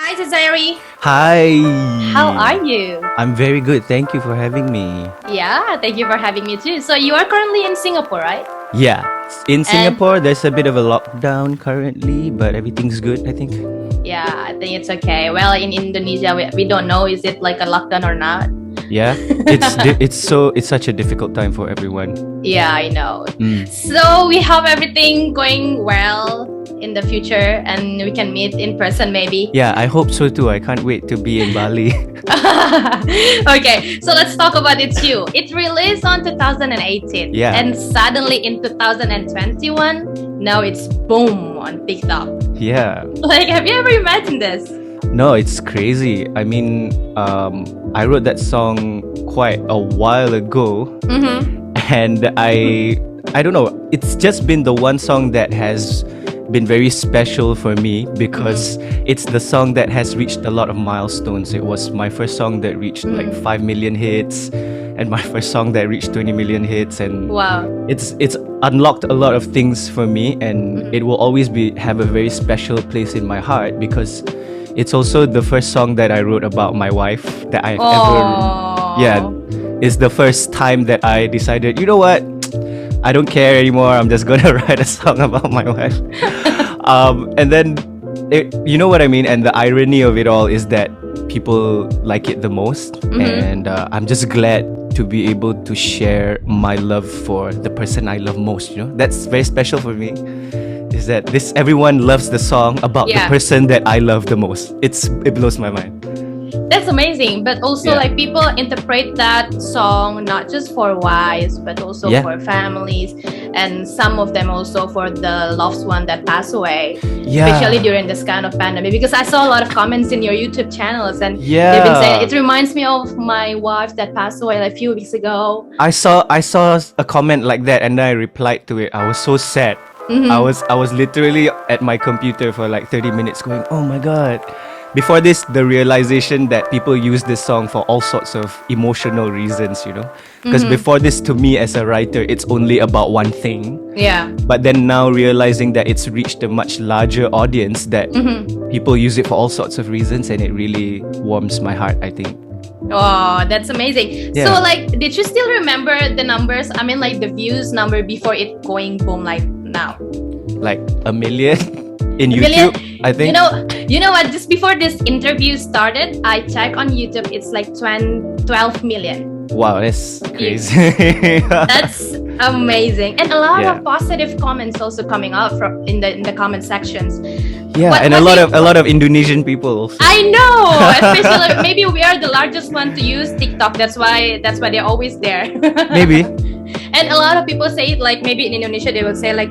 Hi, Sezairi. Hi. How are you? I'm very good. Thank you for having me. Yeah, thank you for having me too. So you are currently in Singapore, right? Yeah. In And Singapore, there's a bit of a lockdown currently, but everything's good, I think. yeah, I think it's okay. Well, in Indonesia, we don't know is it like a lockdown or not. Yeah. It's such a difficult time for everyone. Yeah, I know. Mm. So we hope everything going well in the future and we can meet in person maybe. Yeah, I hope so too. I can't wait to be in Bali. Okay, so let's talk about it too. It released on 2018 Yeah. and suddenly in 2021, now it's boom on TikTok. Yeah. Like, have you ever imagined this? No, it's crazy. I mean, I wrote that song quite a while ago, and I don't know. It's just been the one song that has been very special for me because it's the song that has reached a lot of milestones. It was my first song that reached like 5 million hits, and my first song that reached 20 million hits, and Wow. it's unlocked a lot of things for me, and it will always have a very special place in my heart because it's also the first song that I wrote about my wife that I've ever. Yeah, it's the first time that I decided, you know what, I don't care anymore. I'm just gonna write a song about my wife. And then, you know what I mean. And the irony of it all is that people like it the most, and I'm just glad to be able to share my love for the person I love most. You know, that's very special for me. Is that everyone loves the song about the person that I love the most. It blows my mind. That's amazing. But also, like, people interpret that song not just for wives, but also for families, and some of them also for the loved one that passed away, especially during this kind of pandemic. Because I saw a lot of comments in your YouTube channels, and they've been saying it reminds me of my wife that passed away like a few weeks ago. I saw a comment like that, and I replied to it. I was so sad. I was literally at my computer for like 30 minutes going, oh my god. Before this, the realization that people use this song for all sorts of emotional reasons, you know. Because before this, to me as a writer, it's only about one thing. Yeah. But then now realizing that it's reached a much larger audience, that people use it for all sorts of reasons, and it really warms my heart, I think. Oh, that's amazing. Yeah. So, like, did you still remember the numbers? I mean, like, the views number before it going boom like now? Like 1 million in A YouTube, million? I think. You know what? Just before this interview started, I checked on YouTube. It's like 12 million. Wow, that's crazy. That's amazing, and a lot Yeah. of positive comments also coming up from in the comment sections. Yeah, What- and what a lot of Indonesian people also. I know, especially maybe we are the largest one to use TikTok. That's why they're always there. Maybe. And a lot of people say it, like, maybe in Indonesia they will say like,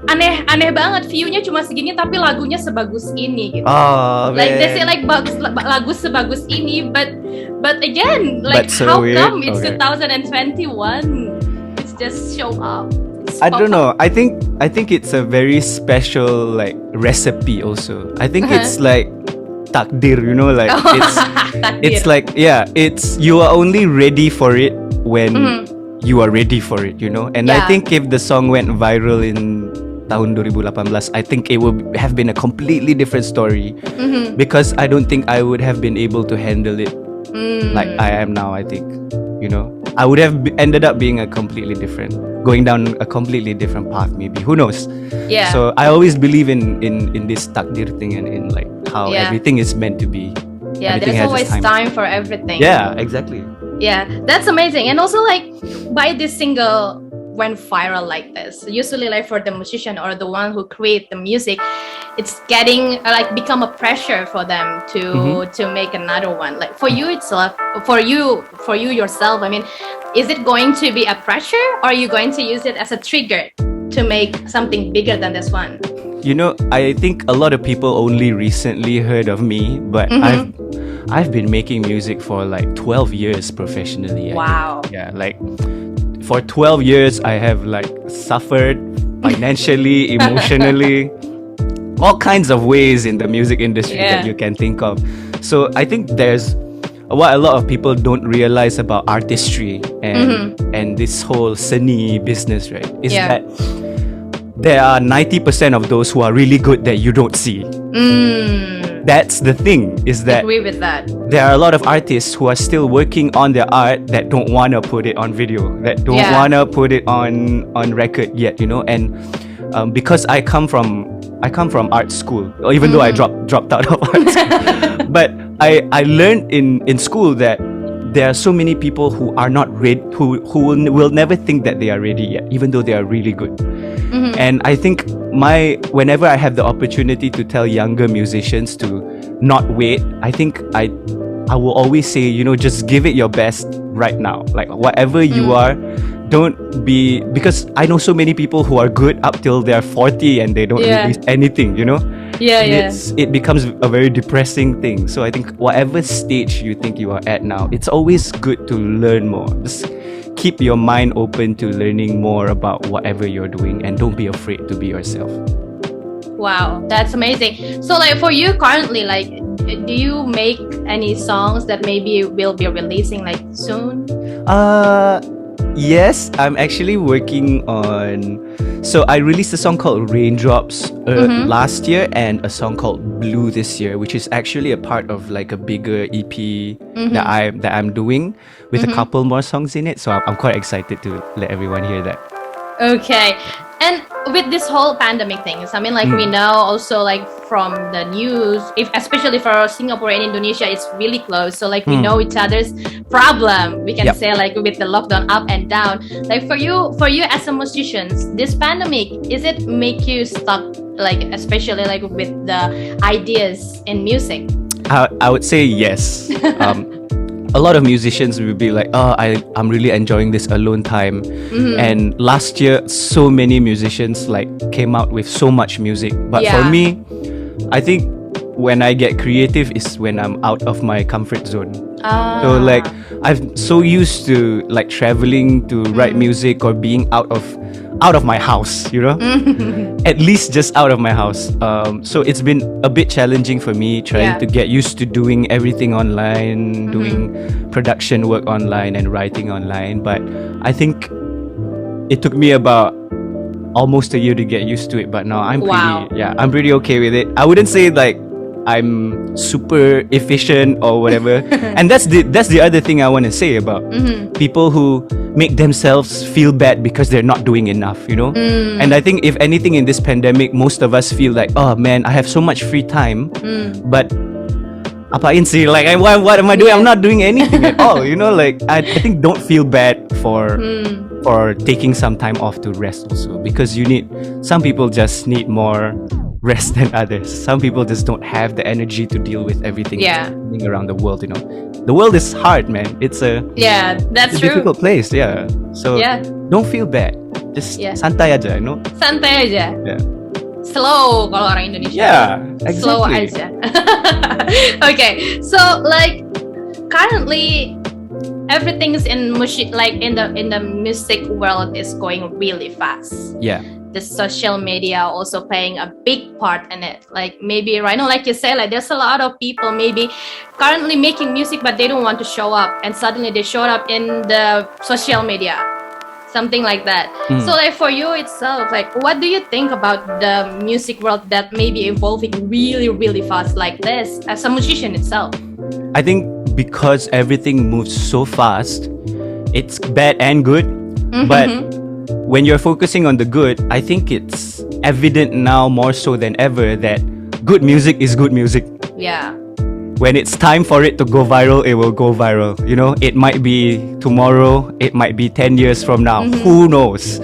aneh banget, view-nya cuma segini tapi lagunya sebagus ini gitu. Oh, Like they say man. like lagu sebagus ini, but again, like, But so how weird. come it's Okay. 2021? It's just show up. It's I pop don't know. up. I think it's a very special like recipe also. I think it's like takdir, you know, like it's like it's you are only ready for it when you are ready for it, you know. And I Yeah. think if the song went viral in tahun 2018, I think it would have been a completely different story because I don't think I would have been able to handle it like I am now. I think, you know, I would have ended up being going down a completely different path, maybe. Who knows? Yeah. So I always believe in this takdir thing, and in like how Yeah. everything is meant to be. Yeah, Everything there's has always its time for everything. Yeah, exactly. Yeah, that's amazing. And also, like, why this single went viral like this? Usually, like, for the musician or the one who create the music, it's getting like become a pressure for them to make another one. Like, for you, it's like for you yourself. I mean, is it going to be a pressure, or are you going to use it as a trigger to make something bigger than this one? You know, I think a lot of people only recently heard of me, but I've been making music for like 12 years professionally. I Wow. think. Yeah, like for 12 years I have like suffered financially, emotionally, all kinds of ways in the music industry that you can think of. So I think there's what a lot of people don't realize about artistry and this whole seni business, right? Is that there are 90% of those who are really good that you don't see. that's the thing, is that Agree with that. there are a lot of artists who are still working on their art that don't want to put it on video, that don't Yeah. want to put it on record yet, you know. And because I come from art school, or even though I dropped out of art school, but I learned in school that there are so many people who are not ready, who will never think that they are ready yet, even though they are really good. And I think whenever I have the opportunity to tell younger musicians to not wait, I think I will always say, you know, just give it your best right now. Like whatever you are, don't be, because I know so many people who are good up till they're 40 and they don't release anything, you know? It becomes a very depressing thing. So I think whatever stage you think you are at now, it's always good to learn more. Just keep your mind open to learning more about whatever you're doing, and don't be afraid to be yourself. Wow, that's amazing. So like for you currently, like do you make any songs that maybe will be releasing like soon? Yes, I'm actually working on. So I released a song called Raindrops last year, and a song called Blue this year, which is actually a part of like a bigger EP that I'm doing with a couple more songs in it. So I'm quite excited to let everyone hear that. Okay. And with this whole pandemic things, I mean, like we know also like from the news, if especially for Singapore and Indonesia, it's really close. So like we know each other's problem. We can say like with the lockdown up and down. Like for you as a musician, this pandemic, is it make you stuck? Like especially like with the ideas in music? I would say yes. A lot of musicians will be like, oh, I'm really enjoying this alone time. And last year, so many musicians like came out with so much music. But for me, I think when I get creative is when I'm out of my comfort zone. So like I'm so used to like traveling to write music, or being out of my house, you know, at least just out of my house. So it's been a bit challenging for me trying to get used to doing everything online, doing production work online and writing online. But I think it took me about almost a year to get used to it. But now I'm pretty okay with it. I wouldn't say like I'm super efficient or whatever. And that's the other thing I want to say about people who make themselves feel bad because they're not doing enough, you know. And I think if anything in this pandemic, most of us feel like, oh man, I have so much free time, but apain sih, like what am I doing? I'm not doing anything at all, you know. Like I think don't feel bad for taking some time off to rest also, because some people just need more rest than others. Some people just don't have the energy to deal with everything that's happening around the world, you know. The world is hard, man. It's a difficult place, So don't feel bad. Just santai aja, you know. Santai aja. Slow kalau orang Indonesia. Exactly. Slow aja. Okay, so like currently everything is in music, like in the music world is going really fast. The social media also playing a big part in it. Like maybe right now, like you say, like there's a lot of people maybe currently making music, but they don't want to show up, and suddenly they show up in the social media, something like that. So like for you itself, like what do you think about the music world that may be evolving really, really fast like this as a musician itself? I think because everything moves so fast, it's bad and good, but when you're focusing on the good, I think it's evident now more so than ever that good music is good music. When it's time for it to go viral, it will go viral. You know, it might be tomorrow, it might be 10 years from now. Who knows?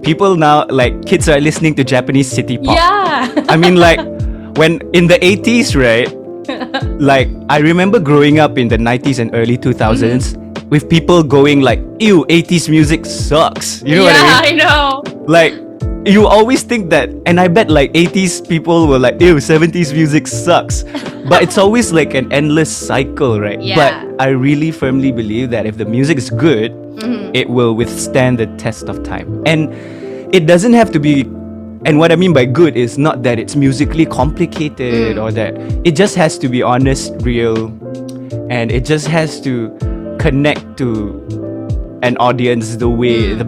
People now, like kids are listening to Japanese city pop. I mean, like when in the 80s, right? Like I remember growing up in the 90s and early 2000s. With people going like, ew, 80s music sucks. You know what I mean? I know. Like, you always think that, and I bet like 80s people were like, ew, 70s music sucks. But it's always like an endless cycle, right? But I really firmly believe that if the music is good, it will withstand the test of time. And it doesn't have to be, and what I mean by good is not that it's musically complicated or that, it just has to be honest, real, and it just has to connect to an audience the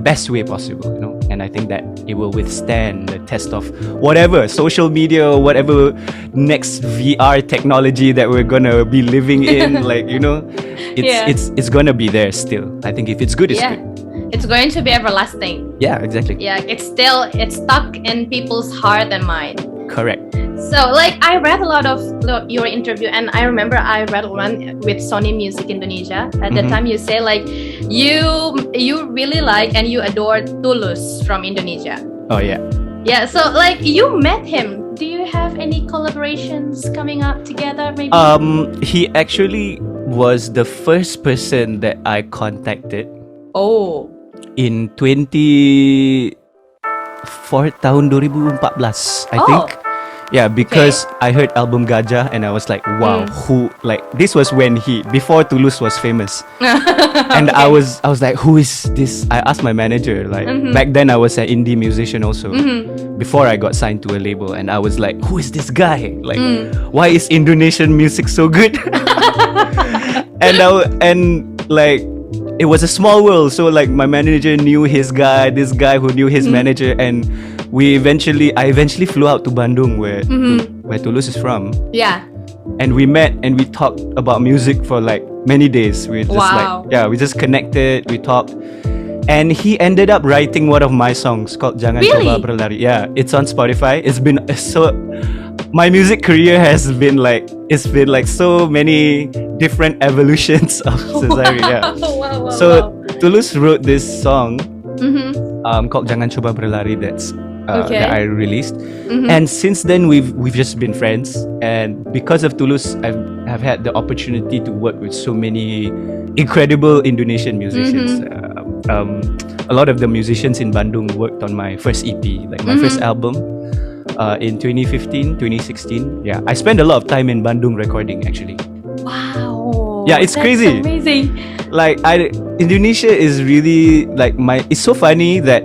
best way possible, you know. And I think that it will withstand the test of whatever social media or whatever next VR technology that we're gonna be living in. Like, you know, it's gonna be there still. I think if it's good, it's good. It's going to be everlasting. Yeah, exactly. Yeah, it's stuck in people's heart and mind. Correct. So, like, I read a lot of your interview, and I remember I read one with Sony Music Indonesia. At the time, you say like you really like and you adore Tulus from Indonesia. Oh yeah. Yeah. So, like, you met him. Do you have any collaborations coming up together? Maybe. He actually was the first person that I contacted. Oh. In 2014 tahun 2014, I think. Yeah, because I heard album Gajah and I was like, wow, who, like, this was when before Tulus was famous. And I was like, who is this? I asked my manager, like, back then I was an indie musician also, before I got signed to a label, and I was like, who is this guy? Like, why is Indonesian music so good? and like, it was a small world, so like my manager knew his guy, this guy who knew his manager, and I eventually flew out to Bandung where Tulus is from. Yeah. And we met and we talked about music for like many days. We just we just connected, we talked. And he ended up writing one of my songs called Jangan Coba Berlari. Yeah, it's on Spotify. It's been my music career has been like, it's been like so many different evolutions of Sezairi. Yeah. So Tulus wrote this song called Jangan Coba Berlari that I released, and since then we've just been friends. And because of Tulus, I've had the opportunity to work with so many incredible Indonesian musicians. A lot of the musicians in Bandung worked on my first EP, like my first album. In 2015, 2016. Yeah, I spent a lot of time in Bandung recording actually. Wow. Yeah, it's crazy. Amazing. Like, Indonesia is really like it's so funny that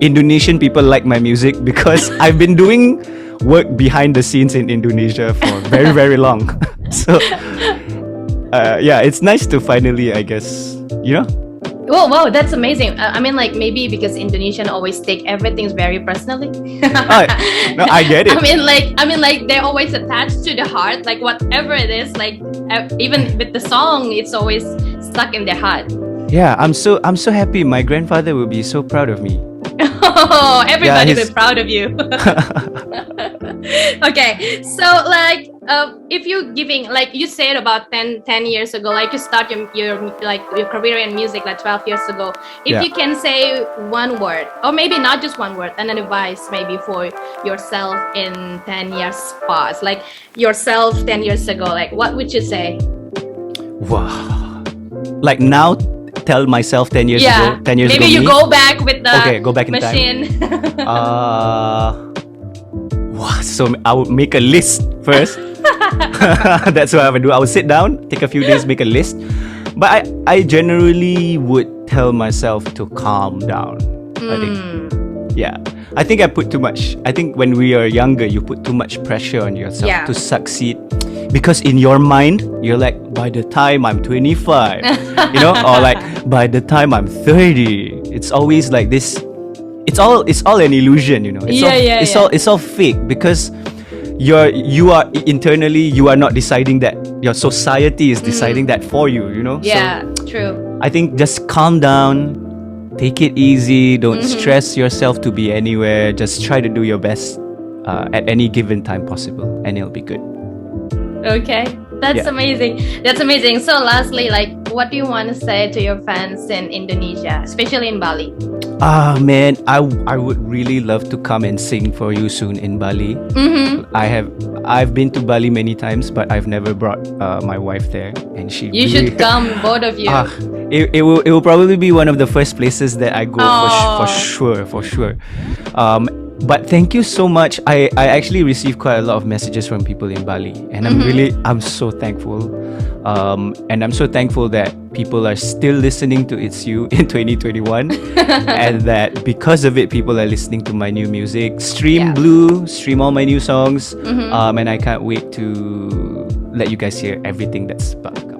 Indonesian people like my music because I've been doing work behind the scenes in Indonesia for very, very long. So, yeah, it's nice to finally, I guess, you know? Oh, wow, that's amazing. I mean, like, maybe because Indonesian always take everything very personally. No, I get it. I mean, like they're always attached to the heart. Like whatever it is, like even with the song, it's always stuck in their heart. Yeah, I'm so happy. My grandfather will be so proud of me. Oh, everybody will be proud of you. Okay, so like, if you giving, like you said about 10 years ago, like you start your career in music like 12 years ago. If you can say one word, or maybe not just one word, and an advice maybe for yourself in 10 years past, like yourself 10 years ago, like what would you say? Wow. Like now, tell myself 10 years ago. 10 years maybe ago. Maybe you go back with the go back in machine. Time. Wow, so I would make a list first. That's what I would do. I would sit down, take a few days, make a list. But I generally would tell myself to calm down. I think. Yeah. I think I put too much. I think when we are younger, you put too much pressure on yourself to succeed. Because in your mind, you're like, by the time I'm 25, you know, or like by the time I'm 30, it's always like this. It's all an illusion, you know. It's all fake because you are internally, you are not deciding that. Your society is deciding that for you, you know. Yeah, so, true. I think just calm down, take it easy, don't stress yourself to be anywhere. Just try to do your best at any given time possible, and it'll be good. Okay, that's amazing. That's amazing. So lastly, like, what do you want to say to your fans in Indonesia, especially in Bali? Man, I would really love to come and sing for you soon in Bali. I've been to Bali many times, but I've never brought my wife there, and you should come, both of you. It will probably be one of the first places that I go for sure. But thank you so much. I actually received quite a lot of messages from people in Bali, and I'm so thankful. And I'm so thankful that people are still listening to It's You in 2021, and that because of it, people are listening to my new music. Stream Blue, stream all my new songs, and I can't wait to let you guys hear everything that's back.